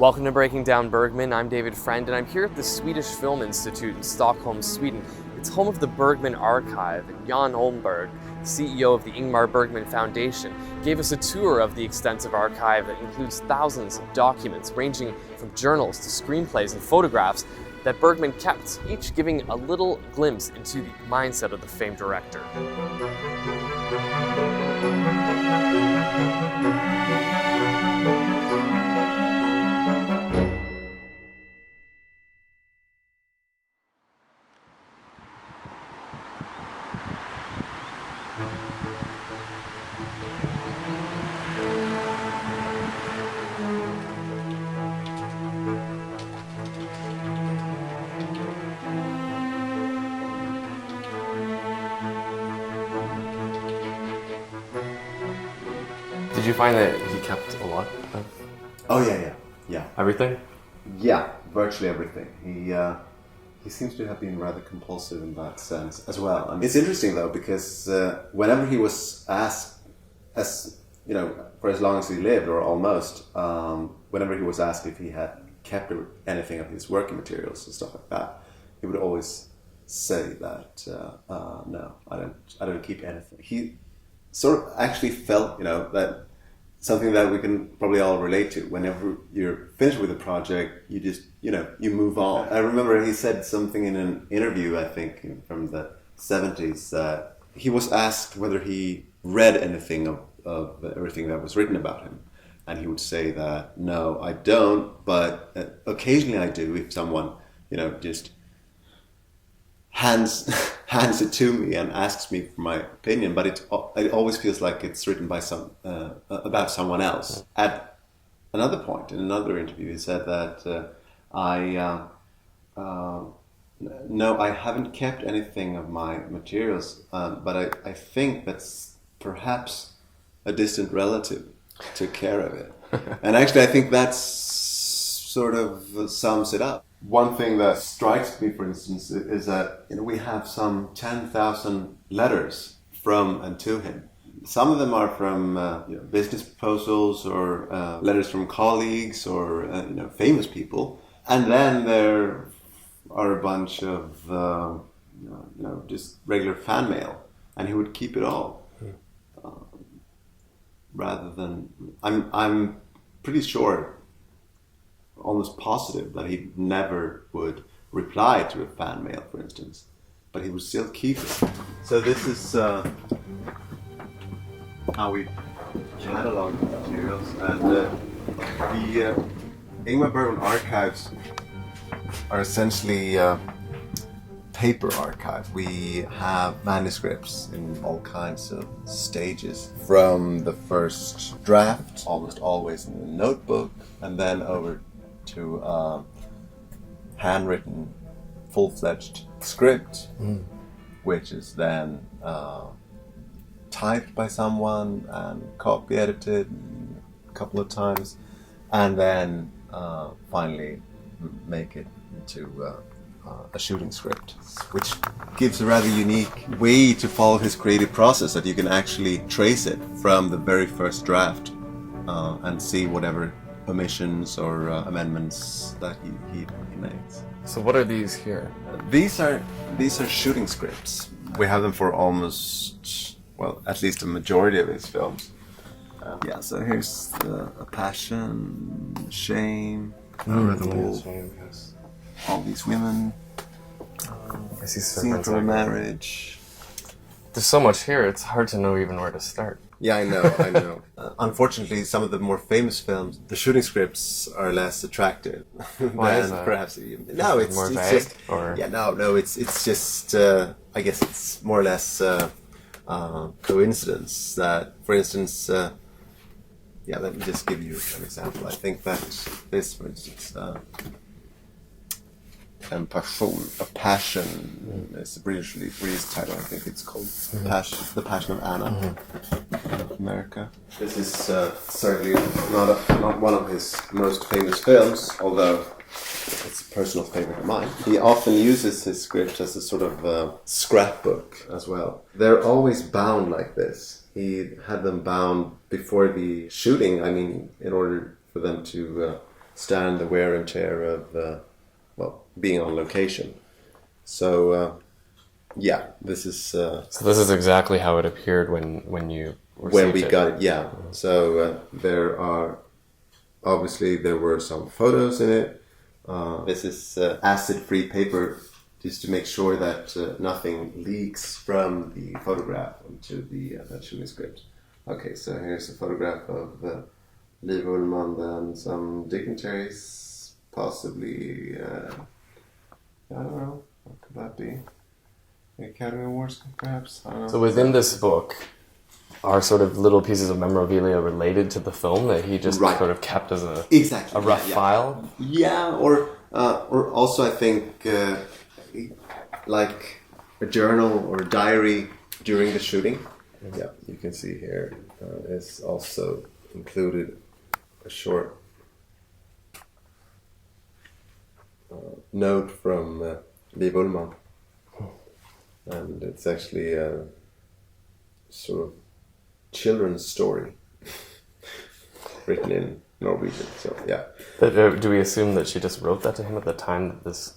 Welcome to Breaking Down Bergman. I'm David Friend, and I'm here at the Swedish Film Institute in Stockholm, Sweden. It's home of the Bergman Archive, and Jan Holmberg, CEO of the Ingmar Bergman Foundation, gave us a tour of the extensive archive that includes thousands of documents ranging from journals to screenplays and photographs that Bergman kept, each giving a little glimpse into the mindset of the famed director. Did you find that he kept a lot of Yeah. everything? Yeah, virtually everything. He seems to have been rather compulsive in that sense as well. I mean, it's interesting though because whenever he was asked, as you know, for as long as he lived or almost, whenever he was asked if he had kept anything of his working materials and stuff like that, he would always say that no, I don't keep anything. He sort of actually felt, that something that we can probably all relate to. Whenever you're finished with a project, you just, you move on. I remember he said something in an interview, I think, from the 70s, that he was asked whether he read anything of everything that was written about him. And he would say that, no, I don't, but occasionally I do if someone, just hands it to me and asks me for my opinion, but it always feels like it's written by about someone else. At another point, in another interview, he said that no, I haven't kept anything of my materials, but I think that's perhaps a distant relative took care of it. And actually, I think that's sort of sums it up. One thing that strikes me, for instance, is that we have some 10,000 letters from and to him. Some of them are from business proposals or letters from colleagues or famous people, and then there are a bunch of just regular fan mail, and he would keep it all. Rather than, I'm pretty sure, almost positive that he never would reply to a fan mail, for instance, but he would still keep it. So this is how we catalog the materials, and the Ingmar Bergman Archives are essentially paper archive. We have manuscripts in all kinds of stages, from the first draft, almost always in a notebook, and then over to handwritten, full-fledged script, which is then typed by someone and copy edited a couple of times, and then finally make it into a shooting script, which gives a rather unique way to follow his creative process, that you can actually trace it from the very first draft and see whatever omissions or amendments that he makes. So what are these here? These are shooting scripts. We have them for almost, at least a majority of his films. So here's A Passion, Shame, Wolf, all these women, I see Scene from a Marriage. There's so much here, it's hard to know even where to start. Yeah, I know. Unfortunately, some of the more famous films, the shooting scripts are less attractive. Why is that? Perhaps no, it's more it's vague, just or? Yeah, no, it's just I guess it's more or less coincidence that, for instance, let me just give you an example. I think that this, for instance, A Passion is the British title. I think it's called The Passion of Anna of America. This is certainly not one of his most famous films, although it's a personal favorite of mine. He often uses his scripts as a sort of scrapbook as well. They're always bound like this. He had them bound before the shooting, in order for them to stand the wear and tear of being on location. So this is so this is exactly how it appeared when you when we received got it. Yeah. So there were some photos in it. This is acid-free paper, just to make sure that nothing leaks from the photograph into the shooting script. Okay, so here's a photograph of Liv Ullmann and some dignitaries, possibly, I don't know, what could that be? The Academy Awards, perhaps? I don't know. So within this book are sort of little pieces of memorabilia related to the film that he just sort of kept as a rough file? Yeah, or also I think like a journal or a diary during the shooting. Yeah, you can see here it's also included a short note from Liv Ullmann, and it's actually a sort of children's story written in Norwegian. So yeah. But, do we assume that she just wrote that to him at the time that this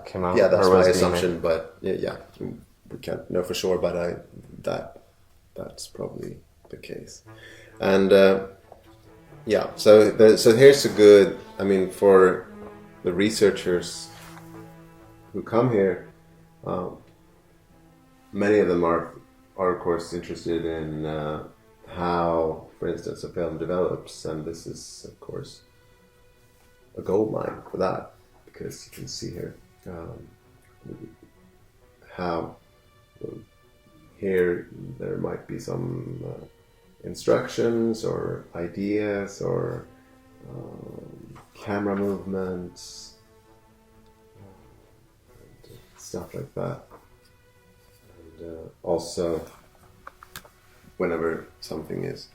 came out? Yeah, that's my assumption. But yeah, we can't know for sure. But that's probably the case. And so here's a good. I mean, for the researchers who come here, many of them are of course interested in how, for instance, a film develops, and this is of course a gold mine for that, because you can see here how here there might be some instructions or ideas or camera movements, stuff like that. And also, whenever something is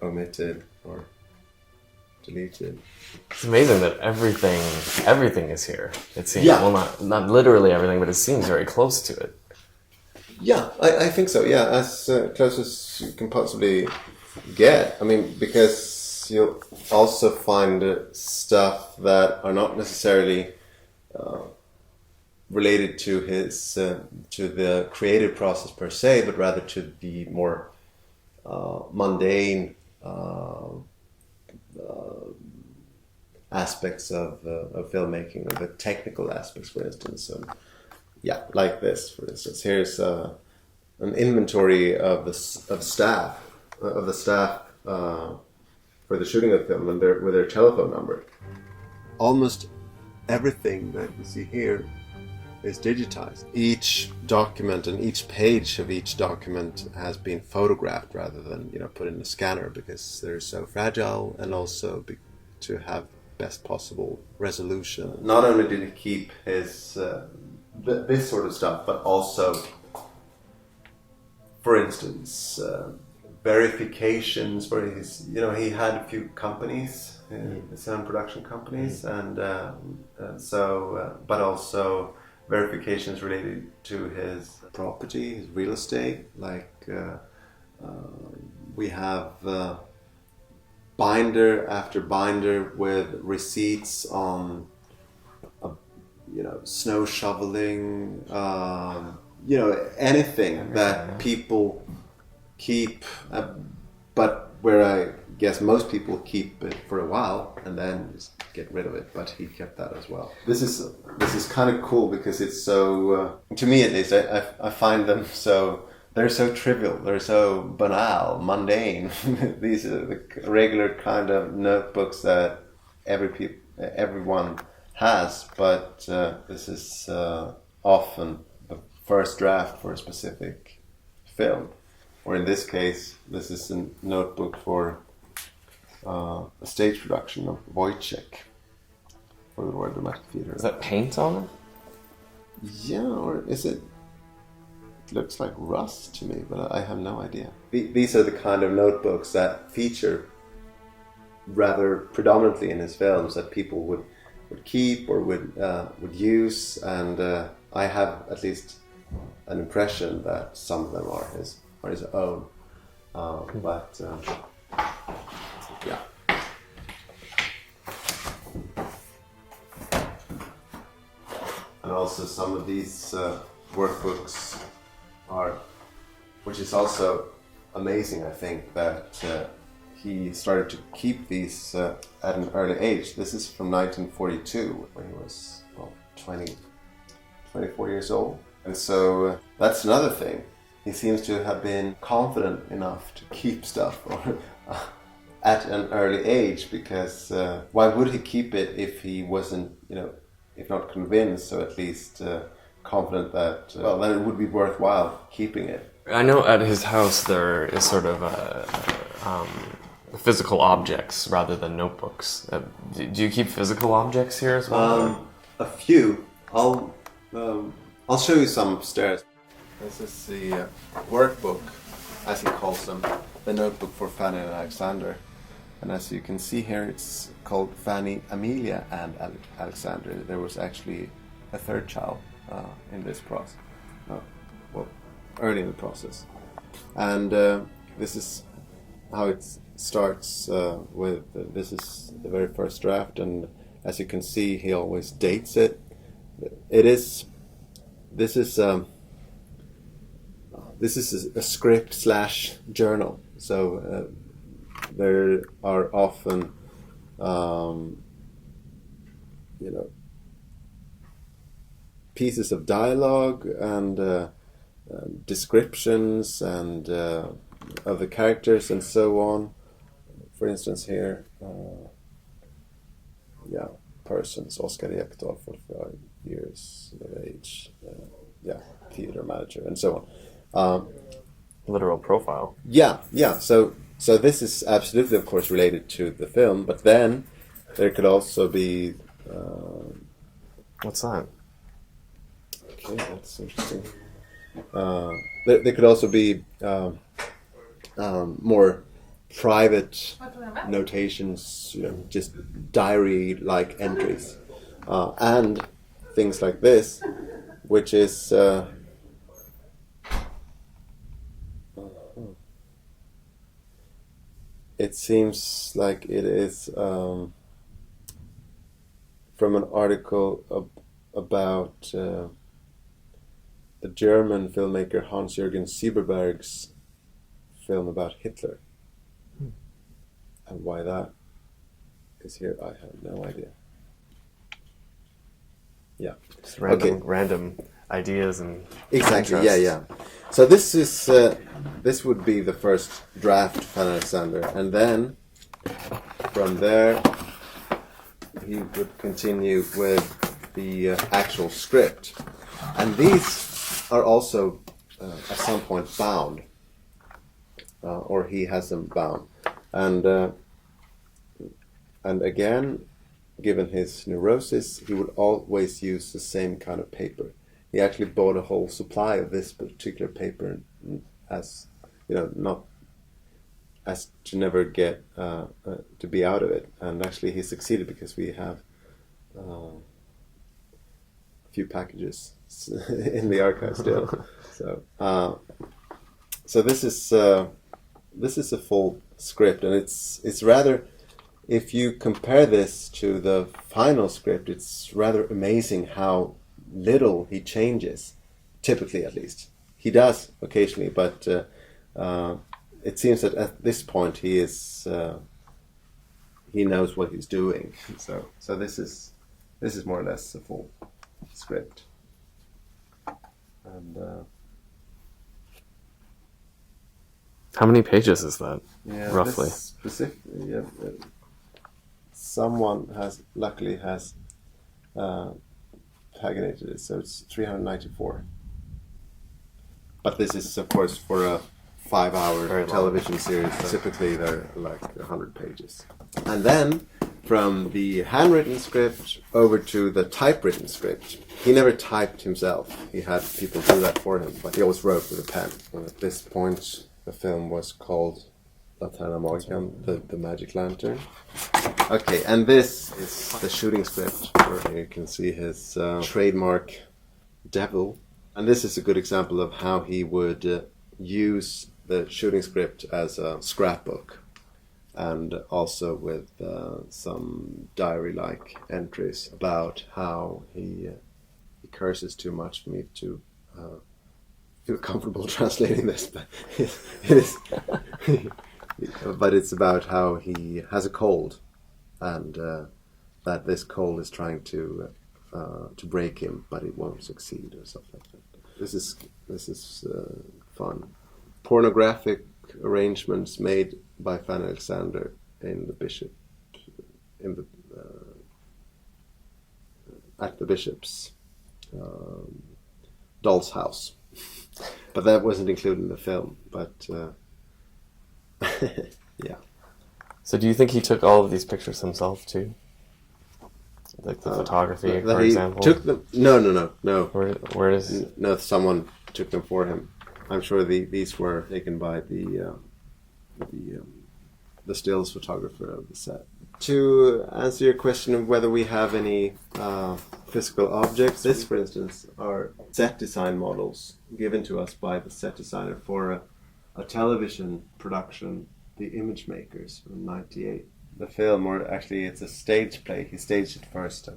omitted or deleted. It's amazing that everything is here. It seems, well, not literally everything, but it seems very close to it. Yeah, I think so. Yeah, as close as you can possibly get. I mean, because you'll also find stuff that are not necessarily related to his to the creative process per se, but rather to the more mundane aspects of filmmaking, or the technical aspects, for instance. Like this, for instance. Here's an inventory of the staff for the shooting of the film, and with their telephone number. Almost everything that you see here is digitized. Each document and each page of each document has been photographed rather than put in a scanner, because they're so fragile, and also to have best possible resolution. Not only did he keep his this sort of stuff, but also, for instance, verifications for his. He had a few companies, his own production companies, and but also verifications related to his property, his real estate. Like we have binder after binder with receipts on snow shoveling, anything that people keep, but where I guess most people keep it for a while and then just get rid of it, but he kept that as well. This is kind of cool, because it's so, to me at least, I find them they're so trivial, they're so banal, mundane. These are the regular kind of notebooks that everyone has, but this is often the first draft for a specific film. Or in this case, this is a notebook for a stage production of Wojciech for the Royal Dramatic Theatre. Is that paint on it? Yeah, or is it? It looks like rust to me, but I have no idea. These are the kind of notebooks that feature rather predominantly in his films, that people would keep or would use, and I have at least an impression that some of them are his own. also some of these workbooks are, which is also amazing, I think, that he started to keep these at an early age. This is from 1942, when he was 24 years old. And so that's another thing. He seems to have been confident enough to keep stuff at an early age, because why would he keep it if he wasn't, if not convinced, so at least confident that it would be worthwhile keeping it. I know at his house there is sort of physical objects rather than notebooks. Do you keep physical objects here as well? A few. I'll show you some upstairs. This is the workbook, as he calls them, the notebook for Fanny and Alexander. And as you can see here, it's called Fanny, Amelia, and Alexander. There was actually a third child in this process. Early in the process. And this is how it starts with, this is the very first draft, and as you can see, he always dates it. This is a script / journal, so there are often pieces of dialogue and descriptions and of the characters and so on. For instance, here, persons, Oscar Ekdahl, 45 years of age, theater manager, and so on. Literal profile. Yeah. So this is absolutely, of course, related to the film, but then there could also be... What's that? Okay, that's interesting. There could also be more private notations, just diary-like entries, and things like this, which is it seems like it is from an article about the German filmmaker Hans-Jürgen Sieberberg's film about Hitler. And why that is here, I have no idea. Yeah. Just random ideas and exactly. interests. Yeah. So this would be the first draft of Alexander, and then from there he would continue with the actual script, and these are also at some point bound, or he has them bound, and again, given his neurosis, he would always use the same kind of paper. He actually bought a whole supply of this particular paper, as not as to never get to be out of it. And actually, he succeeded, because we have a few packages in the archive still. So this is a full script, and it's rather. If you compare this to the final script, it's rather amazing how little he changes, typically at least. He does occasionally, but it seems that at this point he knows what he's doing. So this is more or less a full script. And how many pages is that, roughly? Specifically, someone luckily has paginated it, so it's 394. But this is, of course, for a 5-hour television series. Typically, they're like 100 pages. And then, from the handwritten script over to the typewritten script. He never typed himself. He had people do that for him, but he always wrote with a pen. And at this point, the film was called Laterna Magicam, the Magic Lantern. Okay, and this is the shooting script, where you can see his trademark devil. And this is a good example of how he would use the shooting script as a scrapbook, and also with some diary-like entries about how he curses too much for me to feel comfortable translating this, but it is. But it's about how he has a cold, and that this cold is trying to break him, but it won't succeed, or something like that. This is fun. Pornographic arrangements made by Fan Alexander in the bishop at the bishop's doll's house, but that wasn't included in the film. But yeah. So do you think he took all of these pictures himself too? Like the photography, for example? Took them? No. Where does... No, someone took them for him. I'm sure these were taken by the stills photographer of the set. To answer your question of whether we have any physical objects, this, for instance, are set design models given to us by the set designer for a television production, The Image Makers, from '98. The film, or actually it's a stage play, he staged it first at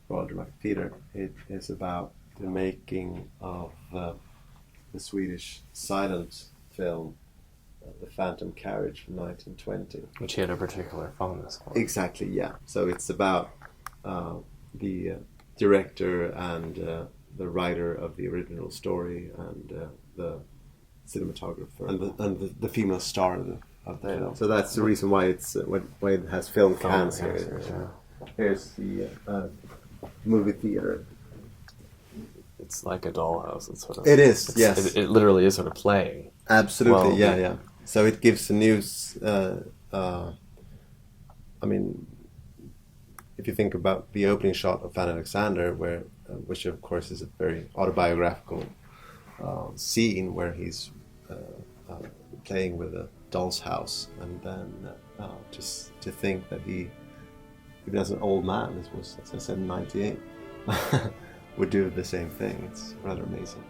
Royal Dramatic Theatre. It is about the making of the Swedish silent film, The Phantom Carriage, from 1920. Which he had a particular fondness for. Exactly, yeah. So it's about the director and the writer of the original story, and the cinematographer, and the female star of the film. So that's the reason why why it has film cans here. Yeah. Here's the movie theater. It's like a dollhouse. It's sort of. It is. Yes. It literally is sort of playing. Absolutely. Well, yeah. So it gives the news. I mean, if you think about the opening shot of Fan Alexander, which of course is a very autobiographical scene where he's playing with a doll's house, and then just to think that he, even as an old man, this was, as I said, in '98, would do the same thing. It's rather amazing.